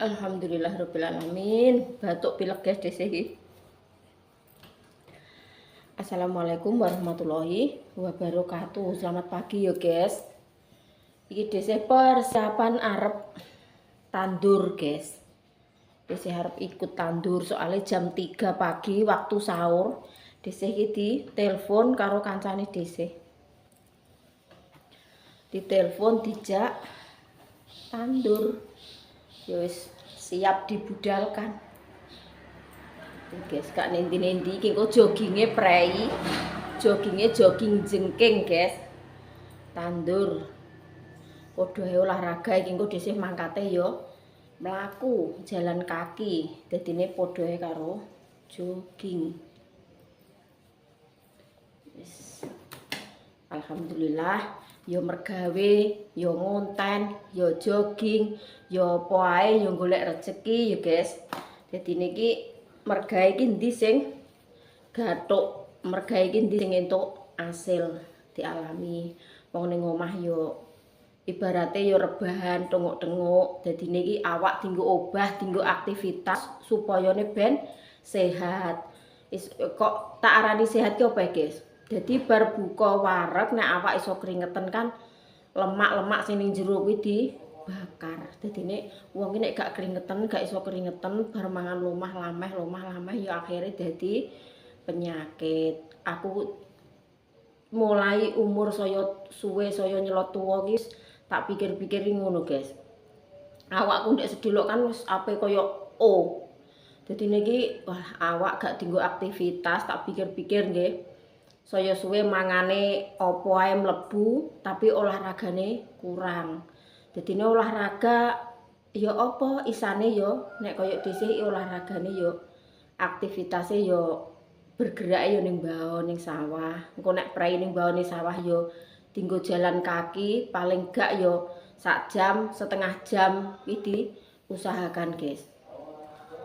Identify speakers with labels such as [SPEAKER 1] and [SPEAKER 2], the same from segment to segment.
[SPEAKER 1] Alhamdulillahirabbil alamin. Batuk pilek guys dhisik iki. Assalamualaikum warahmatullahi wabarakatuh. Selamat pagi ya guys. Iki dhisik persiapan arep tandur guys. Dhisik arep ikut tandur soalnya jam 3 pagi waktu sahur. Dhisik iki ditelepon karo kancane dhisik. Ditelepon dijak tandur. Ya wis siap dibudalkan. Guys, gak nendi-nendi iki kok joggingnya prei. Joggingnya jogging jengking, guys. Tandur. Padha olahraga iki kok dhisik mangkate ya mlaku, jalan kaki. Dadine padha karo jogging. Wis. Alhamdulillah. Ya mergawe, ya ngonten, ya jogging, ya apa ae ya golek rezeki ya guys. Dadi niki mergawe iki ndi sing gathuk, mergawe iki ndi sing entuk asil dialami. Wong ning omah ya ibarate ya rebahan, tenguk-tenguk. Dadi niki awak dienggo obah, dienggo aktivitas supayane ben sehat. Kok tak arani sehat ki apa guys? Jadi bar buka wareg nek awak iso keringetan kan lemak-lemak sing ning jero kuwi dibakar. Dadine wong iki nek gak keringetan, gak iso keringetan bar mangan lumah lameh ya akhirnya dadi penyakit. Aku mulai umur saya suwe saya nyelot tuwa ki tak pikir-pikir ngono, guys. Awakku ndek sedilok kan wis ape kaya O. Dadi niki wah awak gak dienggo aktivitas, tak pikir-pikir nggih. Saya suwe mangane apa ae mlebu tapi olahragane kurang. Dadine olahraga ya apa isane ya nek kaya dhisik olahragane ya aktivitasé ya bergerak ya ning mbao ning sawah. Engko nek prei ning mbao ning sawah ya dienggo jalan kaki paling gak ya sak jam, setengah jam iki diusahakan, guys.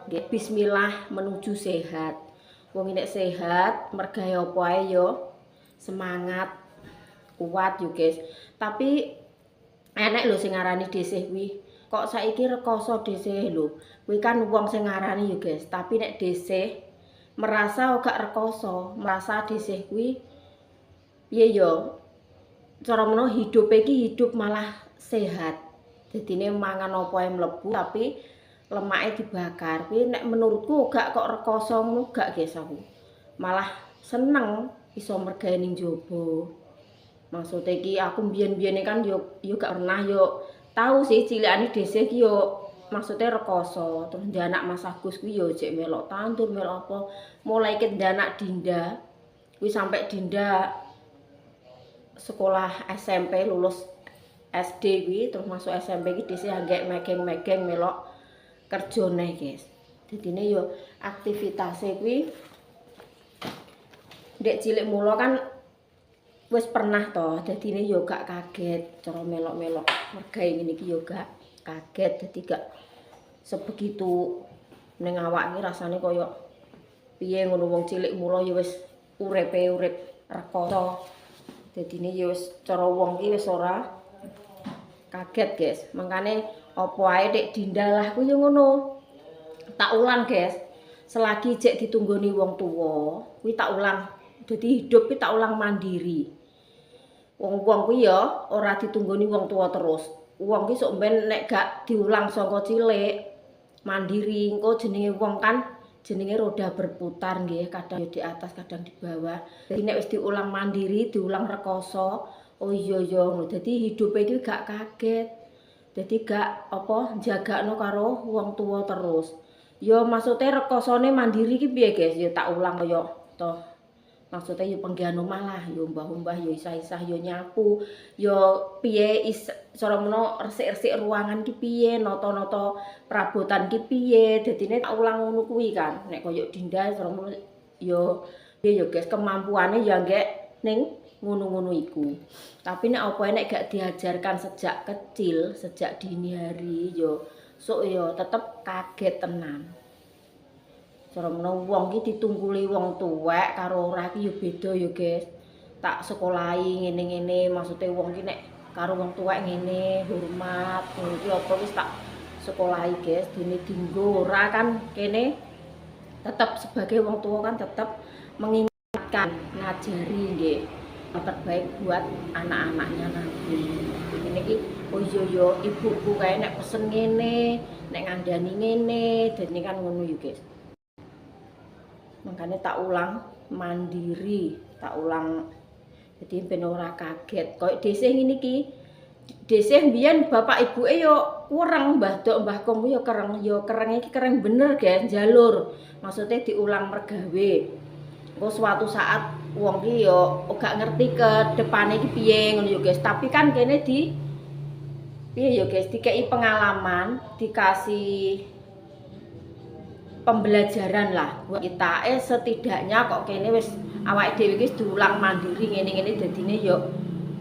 [SPEAKER 1] Nggih bismillah menuju sehat. Wong nek sehat, mergawe apa ae yo semangat, kuat yo guys. Tapi enek lho sing ngarani dhisik kuwi. Kok saiki rekoso dhisik lho. Kuwi kan wong sing ngarani yo guys. Tapi nek dhisik merasa gak rekoso, merasa dhisik kuwi piye yo cara meno hidup iki hidup malah sehat. Dadine mangan apa ae mlebu tapi lemake dibakar. Kuwi nek menurutku gak kok rekoso ngono gak guys aku. Malah seneng iso mergawe ning jaba. Maksud iki aku mbiyen-mbiyene kan yo gak pernah yo tahu sih cilikane dhisik iki yo maksudnya rekoso. Terus ndanak Mas Agus kuwi yo jek melok tandur, melok apa. Mulai ke ndanak Dinda. Kuwi sampai Dinda sekolah SMP lulus SD kuwi terus masuk SMP iki dhisik anggek megeng-megeng melok kerja neh guys. Dadine yo aktivitasé kuwi ndek cilik mula kan wis pernah to. Dadine yo gak kaget cara melok-melok mergawe ngene iki yo gak kaget. Dadi gak sebegitu ning awak iki rasane kaya piye ngono wong cilik mula yo wis urip rekoso. Dadine yo wis cara wong iki wis ora kaget guys. Mangkane apa ae Dik Dinda lah ku yo ngono. Tak ulang guys. Selagi jek ditunggoni wong tuwa, kuwi tak ulang. Dadi hidup iki tak ulang mandiri. Wong-wong kuwi ya ora ditunggoni wong tuwa terus. Wong ki sok ben nek gak diulang saka cilik mandiri, engko jenenge wong kan jenenge roda berputar nggih, kadang di atas, kadang di bawah. Jadi nek wis diulang mandiri, diulang rekoso, oh iya ya ngono. Dadi hidup iki gak kaget. Dadi gak apa jagakno karo wong tuwa terus. Ya maksudnya rekosone mandiri iki piye guys? Ya tak ulang kaya toh. Maksudnya ya penggian omah lah, ya mbah-mbah ya isah-isah ya nyapu, ya piye cara meno resik-resik ruangan ki piye, nata-nata perabotan ki piye. Dadine tak ulang ngono kuwi kan. Nek kaya Dinda cara meno ya guys kemampuane ya nggek ning ngono-ngono iku. Tapi nek apa nek gak diajarkan sejak kecil, sejak dini hari yo sok yo tetep kaget tenan. Cara meno wong ki ditungguli wong tuwek karo ora ki yo beda yo guys. Tak sekolahi ngene-ngene, maksude wong ki nek karo wong tuwek ngene, hormat, ngono iki apa wis tak sekolahi, guys. Dene dinggo ora kan kene tetap sebagai wong tua kan tetap mengingatkan, ngajari nggih yang terbaik buat anak-anaknya nanti. Ini ki oh iya yo ibuku kayak nek pesen ngene, nek ngandani ngene, dan ini kan ngono yo, guys. Makanya tak ulang mandiri, tak ulang jadi ben ora kaget. Koyo dhisik ngene iki. Dhisik mbiyen bapak ibuke yo kurang, Mbah Dok, Mbah Kong yo kereng iki keren bener, guys, jalur. Maksudnya diulang mergawe. Engko suatu saat wong ki yo gak ngerti ke depane iki piye ngono yo, guys. Tapi kan kene di piye yo, guys, dikei pengalaman, dikasih pembelajaran lah buat kita. Setidaknya kok kene wis awake dhewe wis diulang mandiri ngene-ngene dadine yo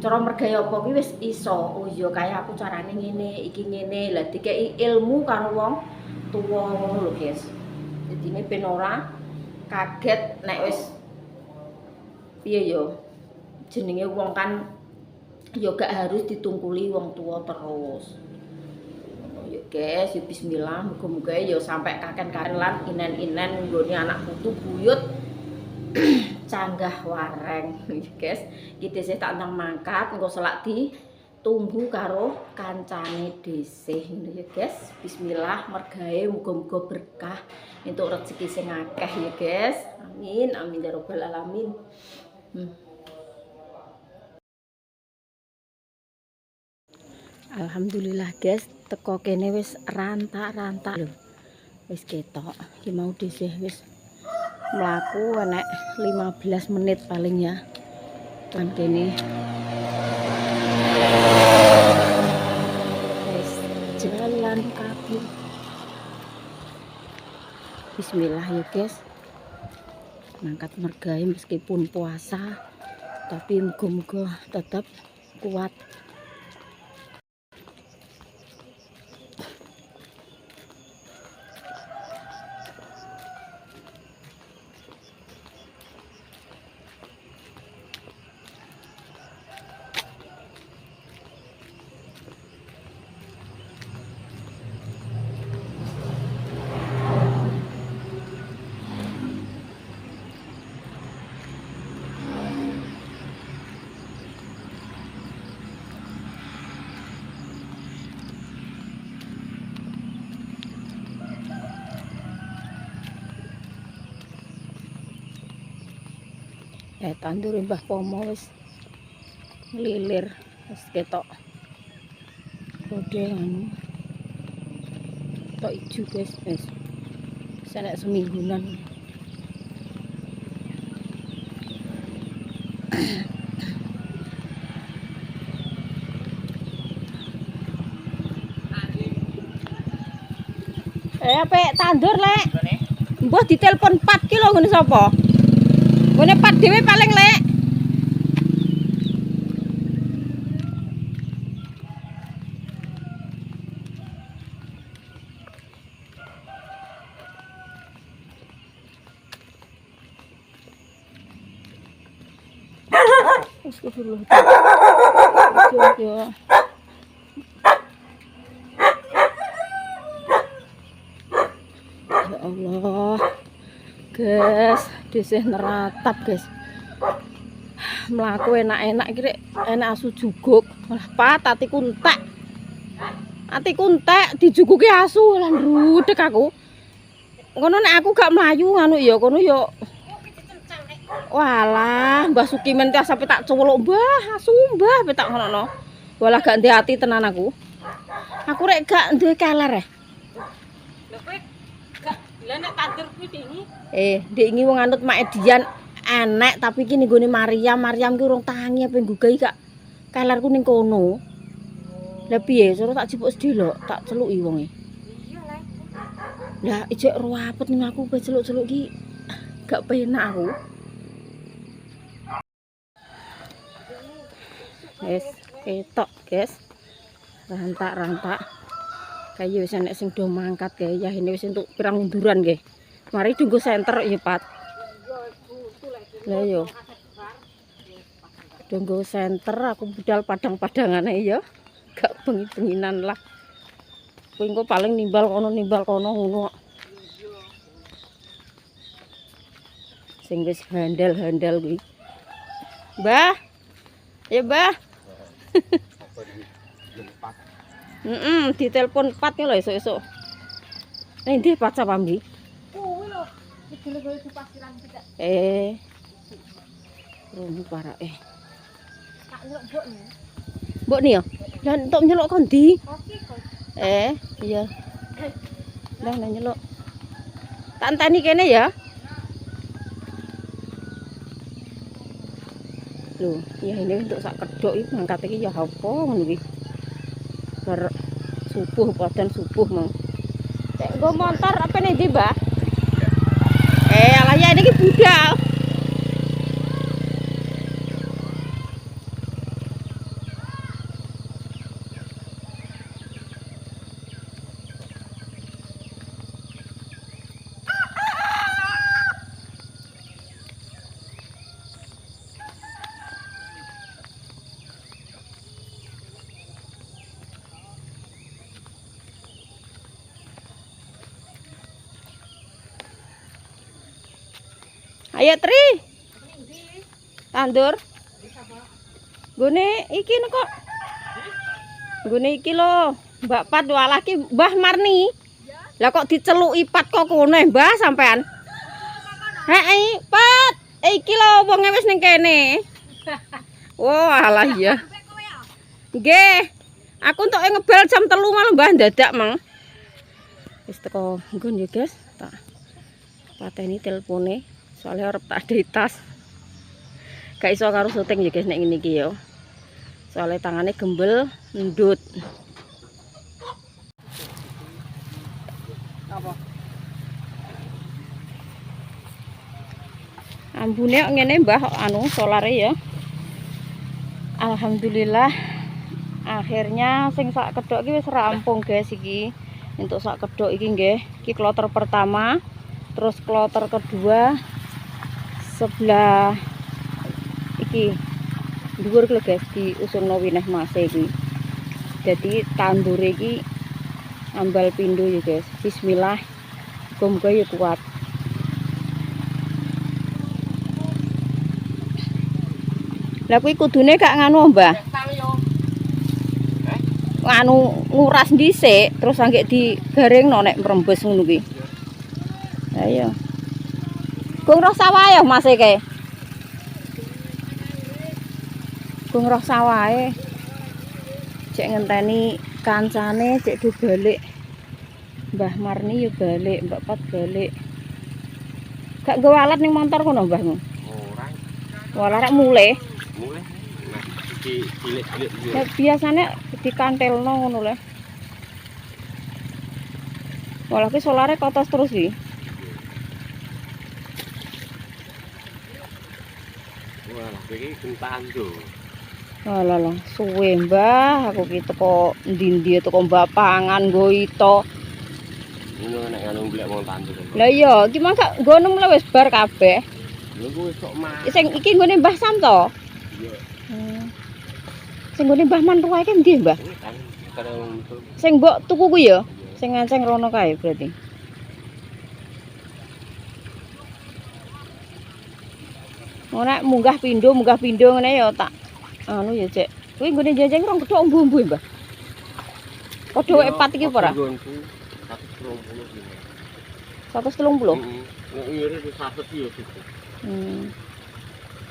[SPEAKER 1] cara mergawe apa ki wis iso. Oh iya kaya aku carane ngene, iki ngene. Lah dikei ilmu karo wong tuwa ngono lho, guys. Dadine ben ora kaget nek wis piye yo jenenge wong kan yo gak harus ditungkuli wong tua terus. Ya guys, ya bismillah, muga-muga ya sampai kaken-kaken lan inen-inen nggone anak putu buyut canggah wareng. Ya guys, kita sih tak nang mangkat engko selak ditunggu karo kancane dhisik ngono ya guys. Bismillah, mergawe muga-muga berkah entuk rezeki sing akeh ya guys. Amin amin ya rabbal alamin. Alhamdulillah guys, teko kene wis rantak-rantak lho. Wis ketok. Iki mau dhisik wis mlaku enek 15 menit paling ya. Kan kene. Wis jalan kabeh. Bismillah ya guys. Mangkat mergawe meskipun puasa, tapi muga-muga tetap kuat. Tandur Mbah Pomo wis ngelilir wis ketok kode anu tok ijo guys, wis senek semingguan. Apa tandur lek mbah ditelepon 4 kilo ngene sapa? Ngene 4 dhewe paling lek. Astagfirullah. Ya Allah. Guys, dhisik neratap, guys. Mlaku enak-enak iki rek, enak asu juguk. Lah pat atiku entek. Atiku entek dijuguki asu lan rudek aku. Ngono nek aku gak mlayu nganu ya kono ya. Walah, Mbah Sukimen ta sampe tak colok, Mbah, asu Mbah, tak ngono. Walah gak ndek ati tenan aku. Aku rek gak duwe keler. Lho kowe gak lha nek tandur kuwi dingi. Dingi wong anut Mak Edian enek tapi iki ning gone Maryam ki urung tangi apa nggugahi kak kelerku ning kono. Lah piye, suruh tak jipuk sedelok, tak celuki wonge. Iya lah. Lah ijek ruwapet ning aku pe celuk-celuk ki gak penak aku. Wis ketok, guys. Rantak-rantak. Kayu wis enek sing do mangkat kae ya ini wis entuk pirang unduran nggih. Mari tunggu senter ya, Pat. Lah yo. Donggo senter aku budal padang-padangane ya. Gak bengi-benginan lah. Kuwi engko paling nimbal kono ngono. Sing wis handal-handal kuwi. Mbah. Ya, Mbah. Ditelepon Pat lho esuk-esuk. Ning ndi Pat Sapambi? Kuwi lho, digele-gele di pasiran kita. Rumi parake. Tak nyeluk mbok ni. Mbok ni ya? Lah entuk nyeluk kon ndi? Iya. Lah nyeluk. Tak enteni kene ya. Loh, ya ini untuk sak kedok iki ngangkat iki ya apa ngono iki. Bar subuh padan subuh mang. Cek nggo motor apa nih ndi, Mbah? Alah ya ini budal. Ayo Tri. Tandur. Gune iki kok. Gune iki lho, Mbak Pat walah ki Mbah Marni. Lah kok diceluki Pat kok kene, Mbah sampean? Hei, Pat. Iki lho wonge wis ning kene. Oh, alah ya. Nggih. Aku entuk ngebel jam 3 malah Mbah dadak, Mang. Wis teko nggon ya, guys. Tak pateni telepone. Soalnya arep tak ada tas. Gak iso karo syuting ya guys nek ngene iki ya. Soalnya tangannya gembel ndut. Apa? Ambune ngene Mbah anu solare ya. Alhamdulillah akhirnya sing sak kedok iki wis rampung guys iki. Untuk sak kedok iki nggih, iki kloter pertama, terus kloter kedua sebelah iki dhuwur lho guys diusulno wineh mase iki. Jadi tandur iki ambal pindho ya guys. Bismillah. Muga-muga ya kuat. Lah kuwi kudune gak nganu Mbah. Nganu nguras dhisik terus anggek digaringno nek mrembes ngono kuwi. Ayo. Gung roh sawah ya Mas iki. Gung roh sawahe. Cek ngenteni kancane cek do balik. Mbah Marni yo balik, Mbak Pat balik. Gak nggawa alat ning motor kono Mbahmu? Ora. Walah rek mulih. Mulih. Nah, iki cilik-cilik iki. Ya biasane dikantelno ngono le. Walah ki solare kotos terus iki. Iki kentando. Alah, suwe Mbah, aku ki teko ndi-ndi teko Bapangan nggo ito. Ngono nek ngono golek wong tandur. Lah iya, iki mangka nggono mulai wis bar kabeh. Lha kuwi sok mah. Sing iki nggone Mbah Sam to? Iya. Sing nggone Mbah Man ruwae ki ndi, Mbah? Sing mbok tuku ku ya? Sing nganceng rono kae berarti. Ora munggah pindho ngene ya tak anu ya cek. Kuwi nggone jenjeng rong kedhok umbu-umbu Mbah. Padha wae pat iki apa ora? 130. 130? Nek ngiri wis 100 ya gitu.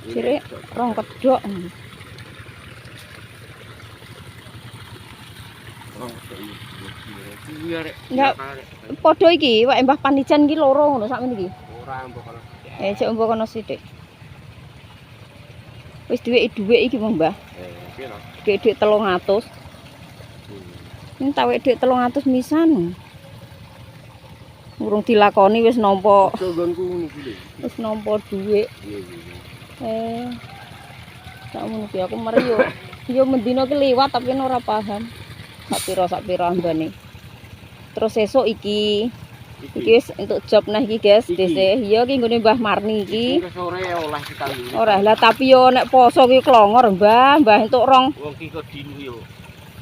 [SPEAKER 1] Sire rong kedhok. Enggak padha iki wae Mbah Panijan iki loro ngono sakmene iki. Ora mbok kono. Cek mbok kono sithik. Wis dhuwit iki Mbah. Piro? Dhuwit 300. Ning tak wek dhuwit 300 misan. Urung dilakoni wis nampa. Nggonku ngono kuwi. Wis nampa dhuwit. Sakmono ki aku mari yo mendino ki liwat tapi ora paham. Sak pira ambane. Terus esuk iki Iki wis entuk job nah iki, guys. Dese. Ya iki nggone Mbah Marni iki.
[SPEAKER 2] Sore olah kita dulu.
[SPEAKER 1] Ora lah tapi yo nek poso ki klongor, Mbah. Mbah entuk rong.
[SPEAKER 2] Wong ki kok dinu yo.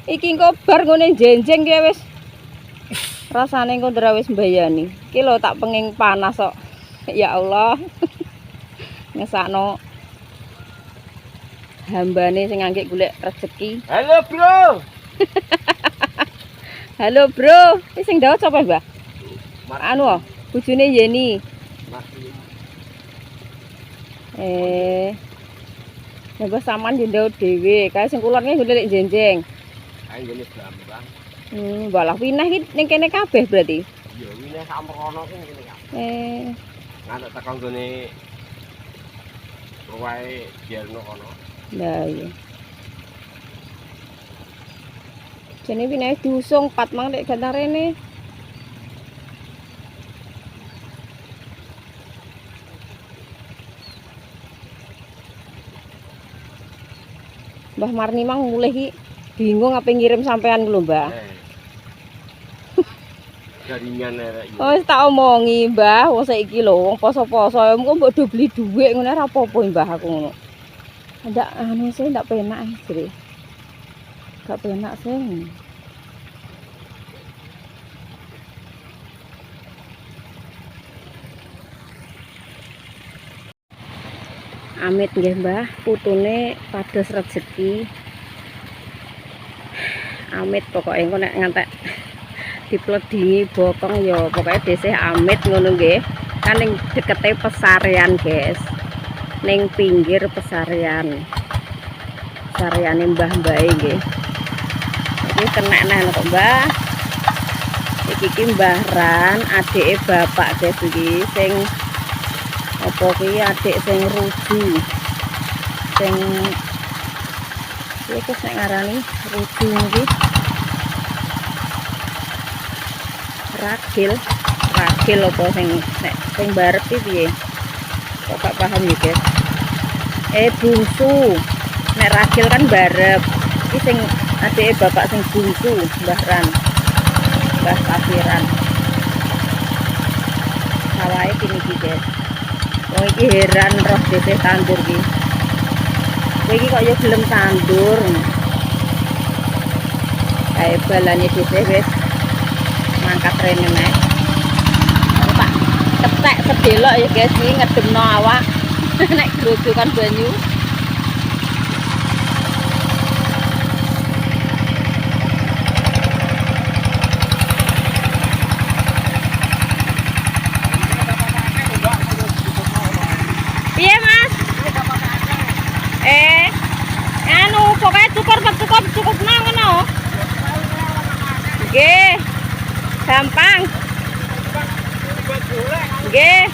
[SPEAKER 1] Iki engko bar ngene jenjeng ki wis. Rasane engko ndra wis mbayani. Iki lho tak penging panas kok. Ya Allah. Ngesakno hambane sing ngangge golek rezeki.
[SPEAKER 2] Halo, Bro.
[SPEAKER 1] Halo, Bro. Iki sing ndawet sapa, Mbah? Anu, bojone Yeni. Mbah sampean yo ndawet dhewe, kae sing kulon ki golek jenjeng.
[SPEAKER 2] Ae ngene Bambang.
[SPEAKER 1] Balah wineh iki ning kene kabeh berarti.
[SPEAKER 2] Iya, wineh sak merono ki ngene ya. Ngantuk tekan gone wae biarno kono.
[SPEAKER 1] Lah iya. Jane wineh diusung 4 mang nek gantar rene. Mbah Marni mang mulih iki bingung apa ngirim sampean lho, Mbah.
[SPEAKER 2] Jaringan arek iki.
[SPEAKER 1] Oh, wis tak omongi, Mbah, wong saiki lho wong poso-poso engko mbok do beli dhuwit ngene ora apa-apa, Mbah aku ngono. Ndak anu sih ndak penak jere. Gak penak sih. Amit nggih, Mbah, putune pados rezeki. Amit pokoknya engko nek ngantek dipledingi bokong ya pokoknya dhisik amit ngono nggih. Kan ning dekete pesarean, guys. Ning pinggir pesarean. Pesareane mbah-mbahe nggih. Iki kenek neh kok, Mbah. Iki Mbah Ran, adike bapak guys iki sing apa ki adik sing ruju. Sing iki nek ngarani ruju iki. Ragil apa sing barep iki piye? Kok gak paham ya, guys. Bungsu. Nek ragil kan barep. Iki sing adike bapak sing bungsu, Mbah Ran. Mbah Kafiran. Sawahe kene iki, guys. Wong iki heran roh dhisik tandur iki. Kowe iki kok ya gelem tandur. Kae balane dhisik wis mangkat rene nek. Tak ketek sedelok ya guys iki ngedemno awak nek grojokan banyu. Piye, Mas? Anu pokoknya cukup nang ngono. Nggih. Gampang. Nggih.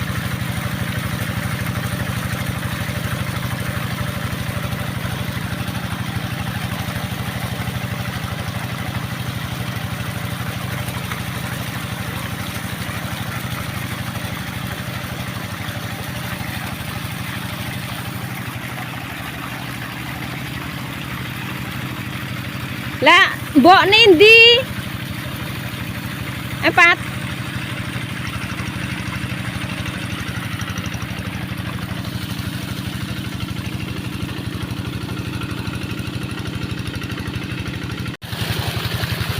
[SPEAKER 1] Lah, mbok nindi? Empat.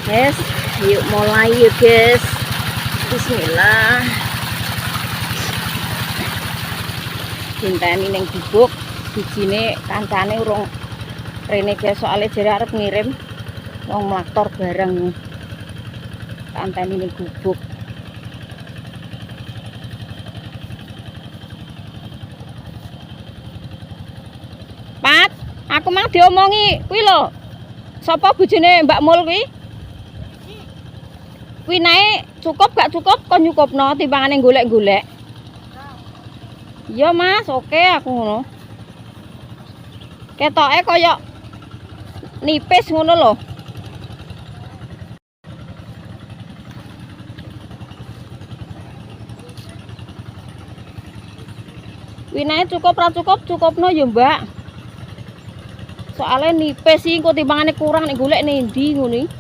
[SPEAKER 1] Yes, yuk mulai yuk guys. Bismillah. Dinteni ning gubuk, bijine kancane urung rene guys soalnya jare arep ngirim wong mlaktor bareng. Kanteni ning gubuk. Pat, aku mang diomongi kuwi lho. Sapa bojone Mbak Mul kuwi? Kuwi nae cukup gak cukup kon nyukupno timbangane golek-golek. Iya, Mas, oke aku ngono. Ketoke kaya nipis ngono lho. Winae cukup ra cukup cukupno ya, Mbak. Soalnya nipis iki engko timbangane kurang nek golek ning ndi ngono iki.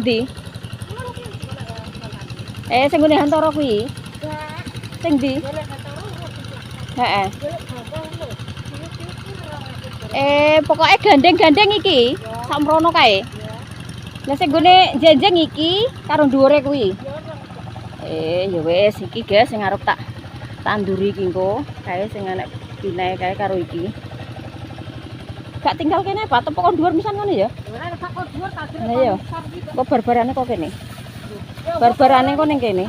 [SPEAKER 1] Ndi? Sing ngene Hantara kuwi. Sing ndi? Heeh. Pokoknya gandeng-gandeng iki, sak mrono kae. Lah sing gone jenjeng iki karo dhuwure kuwi. Ya wis iki guys sing arep tak tanduri iki engko, kae sing enek pinae kae karo iki. Gak tinggal kene apa tepok kon dhuwur misan ngono ya? Lah iya. Kok barbarane kok kene? Barbarane kok ning kene.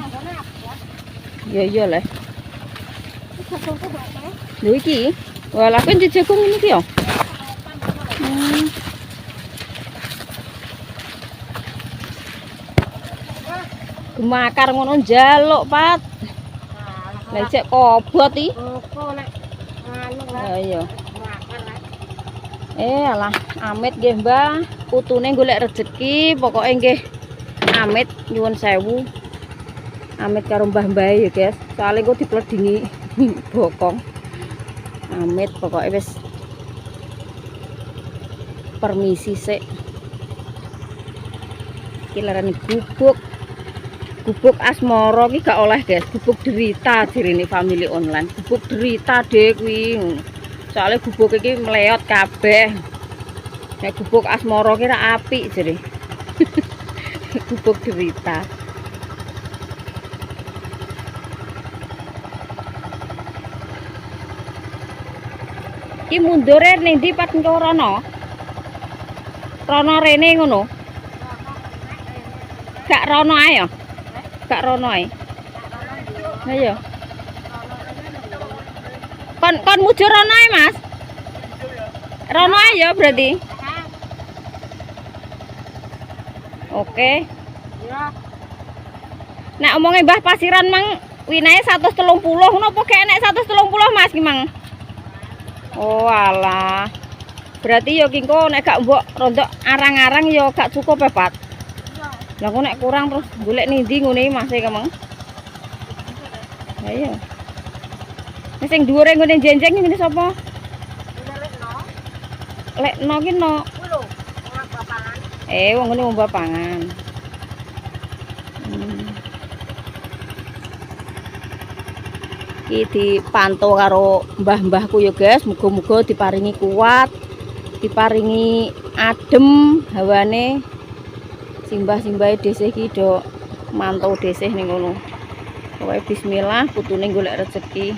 [SPEAKER 1] Ya iya lah. Lho iki. Wah, lha kuwi jagung ngene iki ya. Gemakar ngono njaluk, Pat. Lah cek kobot iki. Ya iya. Alah, amit nggih, Mbah. Putune golek rezeki, pokoke nggih amit nyuwun sewu. Amit karo mbah-mbah ya, guys. Soale engko dipledhingi bokong. Amit pokoke wis permisi sik. Iki larane gubuk. Gubuk asmara iki gak oleh, guys. Gubuk derita direne family online. Gubuk derita deh kuwi. Soalnya gubuk iki meleot kabeh. Nek gubuk asmara ki ra apik jere. Gubuk derita. Ki mundure ning ndi Pat engko rono? Rono rene ngono. Gak rono ae ya. Gak rono ae. Lah iya. Kon mujur rono ae, Mas. Rono ae ya berarti. Oke. Ya. Nek omonge Mbah Pasiran mang winae 130 ngono apa gek nek 130 Mas ki mang? Oh alah. Berarti ya ki engko nek gak mbok rontok arang-arang ya gak cukup ya, Pat. Lah kok nek kurang terus golek nindi ngene Mas e kemeng. Ha iya. Nek sing dhuwure ngene jenjeng ngene sapa? Lekno ki no. Kuwi lho, wong bapangan. Wong ngene wong bapangan. Iki dipantau karo mbah-mbahku ya, guys. Muga-muga diparingi kuat, diparingi adem hawane. Simbah-simbahe desih iki do mantau desih ning ngono. Pokoke bismillah putune golek rezeki.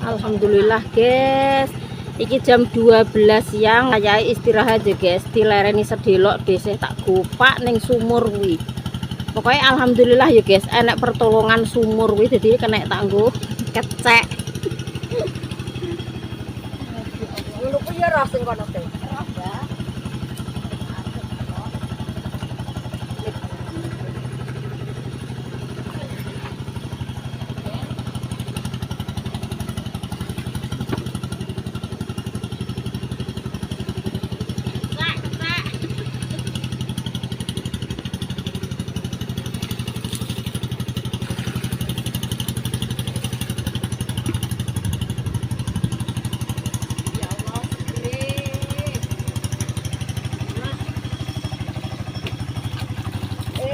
[SPEAKER 1] Alhamdulillah, guys. Iki jam 12 siang, saya istirahat ya, guys. Dilereni sedelok desih tak gopak ning sumur kuwi. Pokoknya alhamdulillah ya, guys. Enek pertolongan sumur kuwi dadi kena tak nggo kecek. Ngono kuwi ya ras sing kono teh.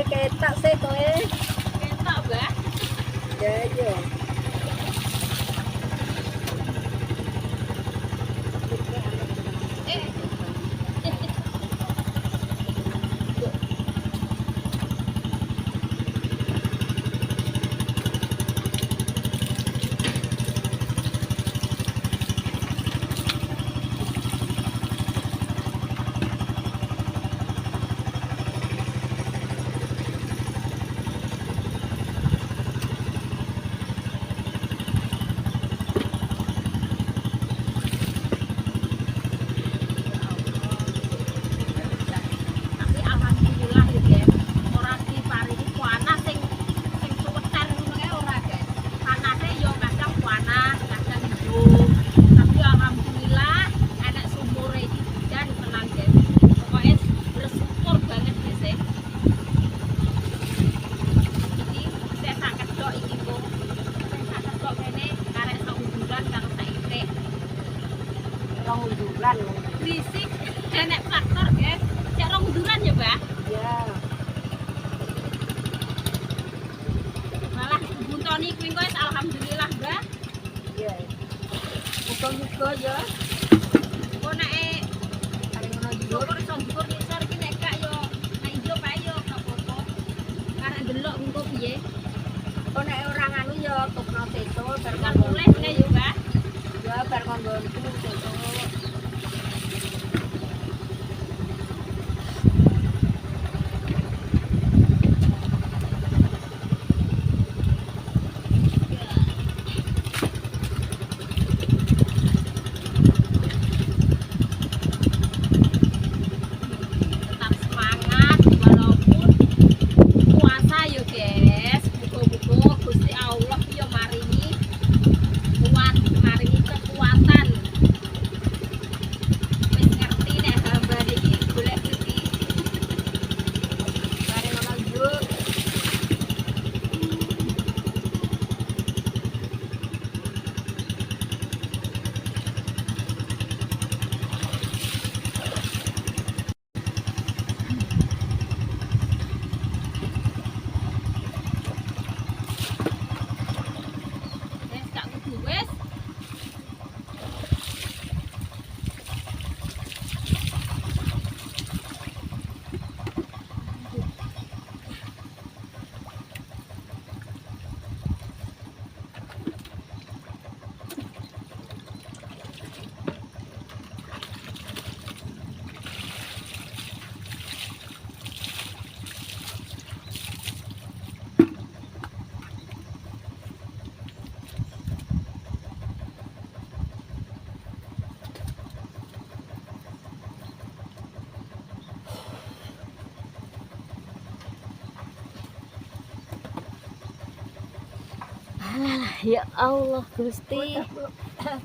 [SPEAKER 1] Ketak sih kowe. Ketak, Mbak. Ya iya.
[SPEAKER 3] bulan.
[SPEAKER 1] Berisik. Nek traktor guys. Cek rong bulan ya, Mbak?
[SPEAKER 3] Ya.
[SPEAKER 1] Malah buntoni kuwi guys, alhamdulillah, Mbak.
[SPEAKER 3] Iya.
[SPEAKER 1] Muga-muga ya. Kok nek
[SPEAKER 3] Paling ngono juga.
[SPEAKER 1] syukur iso syukur ngisor iki nek gak yo nek ijo bae yo gak apa-apa. Karek delok engko piye.
[SPEAKER 3] Kok nek orang anu ya tukno seso bar
[SPEAKER 1] Kan
[SPEAKER 3] kon
[SPEAKER 1] mulai nek yo, Mbak.
[SPEAKER 3] ya bar kon itu seso.
[SPEAKER 1] Tetap semangat walaupun puasa yo, guys. Muga-muga Gusti Allah yo maringi kuat, maringi kekuatan. Wis ngerti nek hamba iki golek rezeki.
[SPEAKER 3] Paling ngono juga.
[SPEAKER 1] Wis gak kudu wis. Ya Allah Gusti.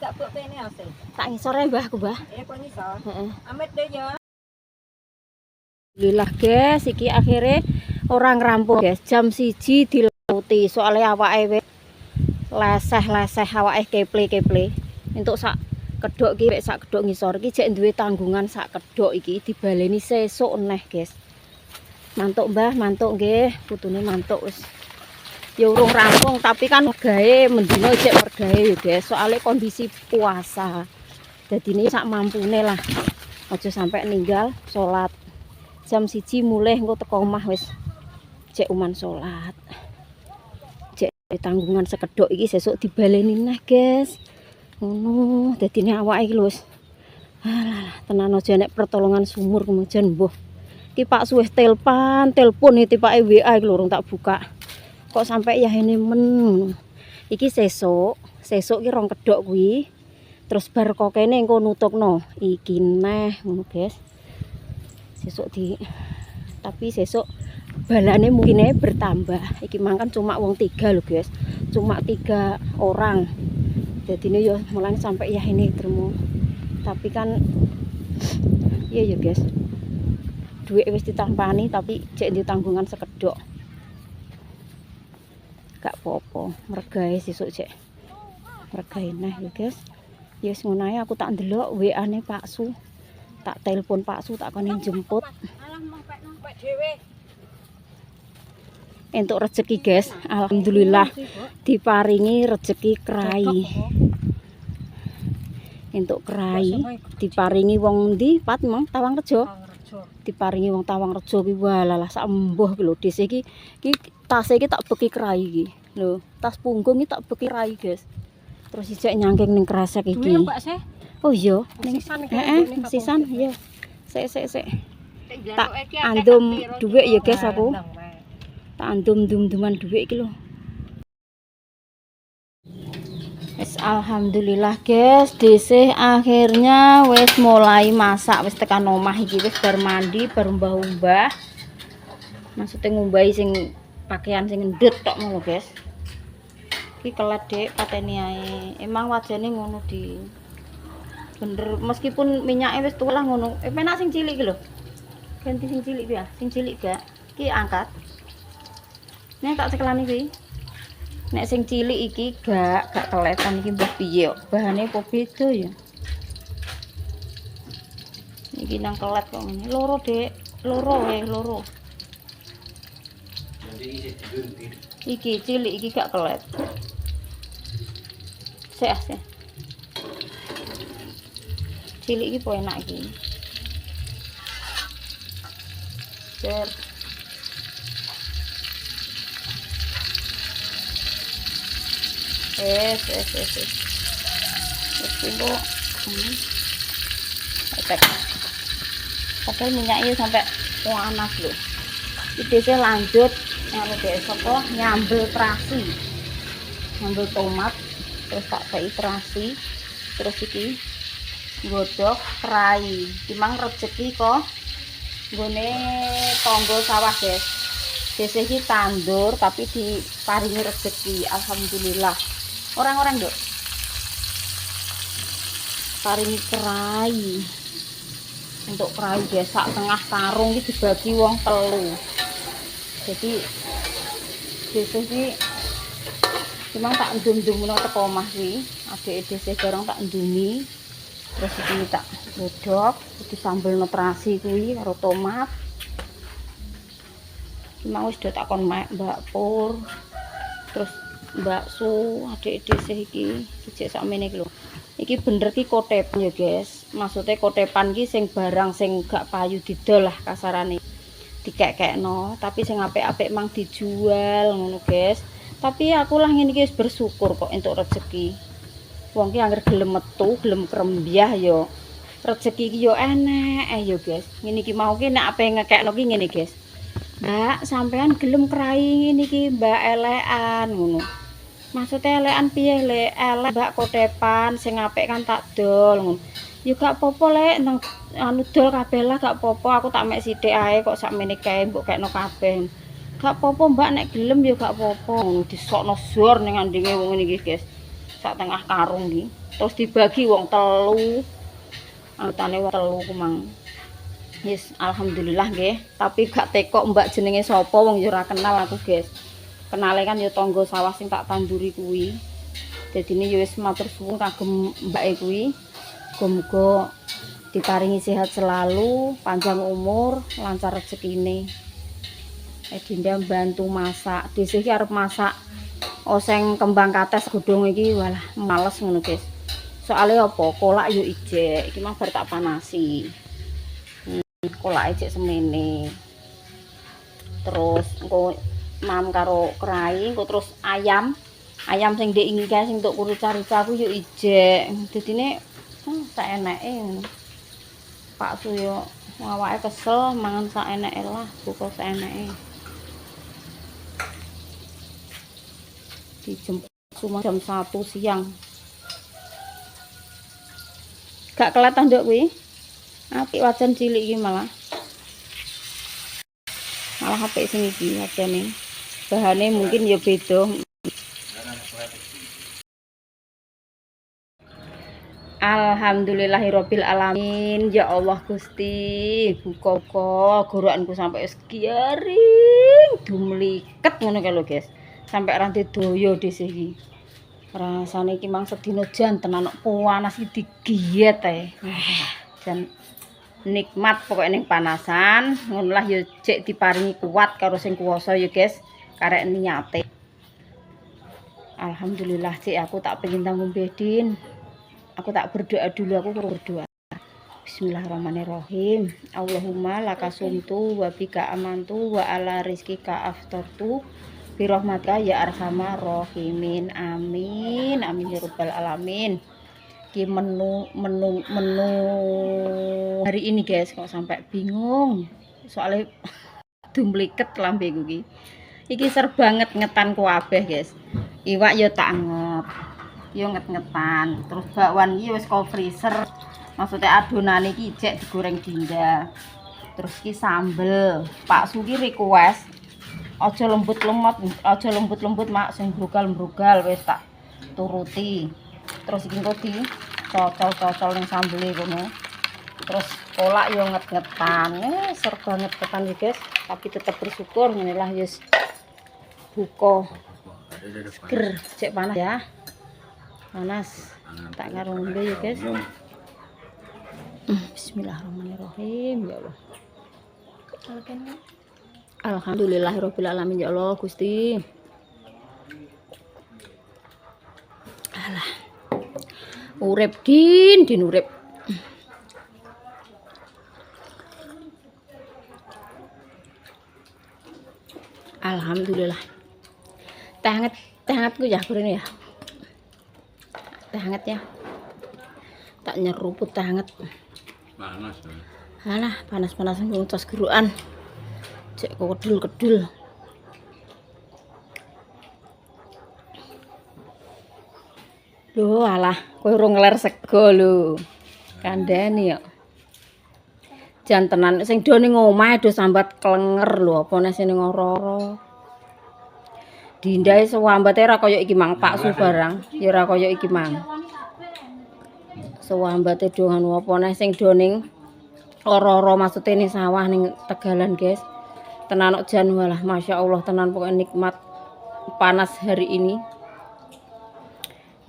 [SPEAKER 3] Gak kok kene ase.
[SPEAKER 1] Tak ngisor ya Mbah aku, Mbah.
[SPEAKER 3] Kok iso.
[SPEAKER 1] Heeh.
[SPEAKER 3] Amit deh ya.
[SPEAKER 1] Alhamdulillah guys, iki akhirnya orang rampung guys. Jam 1 dilauti soalnya awake wis leseh-leseh awake keple-keple. Entuk sak kedok iki sak kedok ngisor iki jek duwe tanggungan sak kedok iki dibaleni sesuk neh guys. Mantuk Mbah, mantuk nggih. Putune mantuk wis. Ya urung rampung tapi kan gawe mendino jek mergawe ya guys. Soalnya kondisi puasa. Jadi ini sak mampune lah. Aja sampai ninggal salat. Jam 1 mulai engko teko omah wis cek uman salat. Cek tanggungan sekedok iki sesuk dibaleni neh, guys. Ngono, dadine awake iki lho wis. Alah, tenan aja nek pertolongan sumur kemudian mbuh. Iki Pak Suweh telepon iki tipake WA iki lho urung tak buka. Kok sampai ya ini men. Iki sesuk iki rong kedok kuwi. Terus bar kok kene engko nutupno. Iki neh ngono, guys. Tapi sesuk balane mungkin bertambah. Iki mangkan cuma wong 3 lho guys, cuma 3 orang. Jadi ini ya mulai sampai ya ini termu. Tapi kan iya ya guys, duit wis ditampani tapi cek di tanggungan sekedok. Gak apa-apa, mergawe sesuk cek mergawe nah ya guys. Yes ngono ae aku tak ndelok WA-ne Pak Su. Tak telepon Pak Su tak konen jemput. Entuk rezeki guys, alhamdulillah diparingi rezeki krai. Entuk krai diparingi wong ndi? Pat Mang Tawangrejo. Diparingi wong Tawangrejo ki walalah sak embuh ki lho. Dise iki tas iki tak beki krai iki. Lho, tas punggung iki tak beki krai guys. Terus ijek nyangking ning kresek iki. Oh iya, ning sisan iya. Sik. Tak andum dhuwit ya guys aku. Tak andum-dum-duman dhuwit iki lho. Wis alhamdulillah guys, dhisik akhirnya wis mulai masak, wis tekan omah iki wis bar mandi, bar umbah-umbah. Maksudnya ngumbahi sing pakaian sing ndet tok ngono guys. Iki kelet Dek pateni ae. Emang wajane ngono di bener meskipun minyaknya wis tuwa lah ngono. Penak sing cilik iki lho. Ganti sing cilik ya, sing cilik gak. Iki angkat. Nek tak cekelani iki. Nek sing cilik iki gak keletan iki mbah piye kok. Bahane kok beda ya. Iki nang kelet kok ngene. Loro, Dek. Loro. Iki cilik iki gak kelet. Sik. Cilik iki po enak iki. Ser. Wes. Wis engko. Padahal minyaknya sampai panas loh. Iki saya lanjut nganu guys, apa nyambel terasi. Nyambel tomat, terus tak kei terasi. Terus iki godhog serai. Timang rezeki kok nggone tangga sawah, guys. Desa iki tandur tapi diparingi rezeki, alhamdulillah. Orang-orang, Nduk. Paringi serai. Untuk perahu desa tengah karung ini dibagi wong telu. Jadi desa iki memang tak ndum-ndum menawa teko omah kuwi, adike desa barang tak ndumi. Terus iki tak godhog, disambelno terasi kuwi karo tomat. Memang wis do takon Mbak Pur. Terus bakso adike desa iki dijek sakmene iki lho. Iki bener ki kotepan ya guys, maksudnya kotepan ki sing barang sing gak payu didol lah kasarane, dikek-kekno, tapi sing apik-apik mang dijual ngono guys. Tapi aku lah ngene iki wis bersyukur kok entuk rezeki. Wong ki anggere gelem metu, gelem krembyah ya rezeki ki yo enek ya guys. Ngene iki mau ki nek ape ngekekno ki ngene guys. Mbak, sampean gelem krai ngene iki Mbak elekan ngono. Maksudnya elekan piye le, elek Mbak kotepan sing apik kan tak dol ngono. Ya gak apa-apa lek nang anu dol kabeh lah gak apa-apa, aku tak mek sithik ae kok sakmene kae mbok kekno kabeh. Gak apa-apa Mbak nek gelem ya gak apa-apa ngono disokno zor ning andinge wong iki guys. Sak tengah karung iki. Terus dibagi wong telu. Antane wong telu ku mang. Yes, alhamdulillah nggih. Tapi gak tekok Mbak jenenge sapa wong ya ora kenal aku guys. Kenale kan ya tangga sawah sing tak tanduri kuwi. Dadine ya wis matur suwun kagem mbake kuwi. Muga-muga diparingi sehat selalu, panjang umur, lancar rezekine. Dinda bantu masak. Dhisik iki arep masak oseng kembang kates godhong iki walah males ngono, guys. Soale apa? Kolak yo ijek. Iki mah bar tak panasi. Kolak ijek semene. Terus engko mam karo kerai, engko terus ayam sing ndek iki guys sing untuk rica-rica aku yo ijek. Dadine saeneke Pak Suyo awake kesel mangan saeneke lah, buka saeneke. Dijemput cuma jam 1 siang. Gak kelihatan nduk kuwi. Apik wajan cilik iki malah apik sing iki wajane. Bahane mungkin ya beda. Alhamdulillahirabbil alamin. Ya Allah Gusti, buka-buka gorokanku sampai segiaring dumliket ngono kae lho guys. Sampai rantai doyo dhisik iki. Rasane iki mang sedina jan tenan panas iki digiet ae. Jan nikmat pokoknya ning panasan ngono lah ya cek diparingi kuat karo sing kuwasa ya guys. Karek niate. Alhamdulillah cek aku tak pengen tanggung bedin. Aku tak berdoa dulu, aku berdoa. Bismillahirrahmanirrahim. Allahumma lakasumtu wa bika amantu wa ala rizkika aftartu bi rahmatika ya arhamar rahimin. Amin. Amin ya rabbal alamin. Ki menu hari ini guys kok sampai bingung. Soalnya dumliket lambeku iki. Iki ser banget ngetan kabeh guys. Iwak ya tak anget. Yo nget-ngetan. Terus bakwan iki wis kok freezer. Maksudnya adonan iki jek digoreng Dinda. Terus iki sambel. Pak Suki request aja lembut-lembut mak sing brugal-brugal wis tak turuti. Terus iki kok di cocol-cocol ning sambele kono. Terus kolak yo nget-ngetan. Ser banget ketan iki guys, tapi tetap bersyukur ngene lah yes. Buka. Seger, cek panas ya. Panas. Tak ngarung dulu ya guys. Bismillahirrahmanirrahim ya Allah. Alhamdulillahirabbil alamin ya Allah Gusti. Alah. Urip din urip. Alhamdulillah. Teh hangat ku ya kurene ya. Teh hangat ya. Tak nyeruput teh hangat.
[SPEAKER 2] Panas.
[SPEAKER 1] Alah, panas-panas ngucos gerukan. Cek kedul-kedul. Loh, alah, kowe urung ngeler sego lho. Kandhani ya. Jan tenan sing do ning omah do sambat klenger lho, apa nek sing ora-ora. Dindae sewambate ora kaya iki Mang Pak Su barang, ya ora kaya iki Mang. Sewambate do anu apa nek sing do ning ora-ora maksude ning sawah ning Tegalan, guys. Tenan kok jan walah masyaallah tenan pokoke nikmat panas hari ini.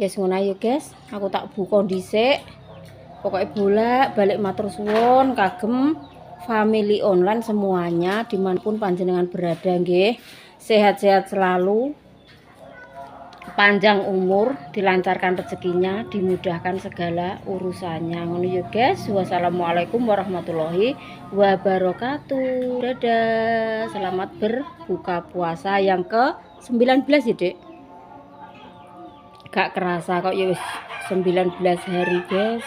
[SPEAKER 1] Yes ngono ayo guys, aku tak buka dhisik. Pokoknya bolak-balik matur suwun kagem family online semuanya dimanapun panjenengan berada nggih. Sehat-sehat selalu. Panjang umur, dilancarkan rezekinya, dimudahkan segala urusannya. Ngono ya guys. Wassalamualaikum warahmatullahi wabarakatuh. Dadah. Selamat berbuka puasa yang ke-19 ya, Dek. Gak kerasa kok ya wis 19 hari, guys.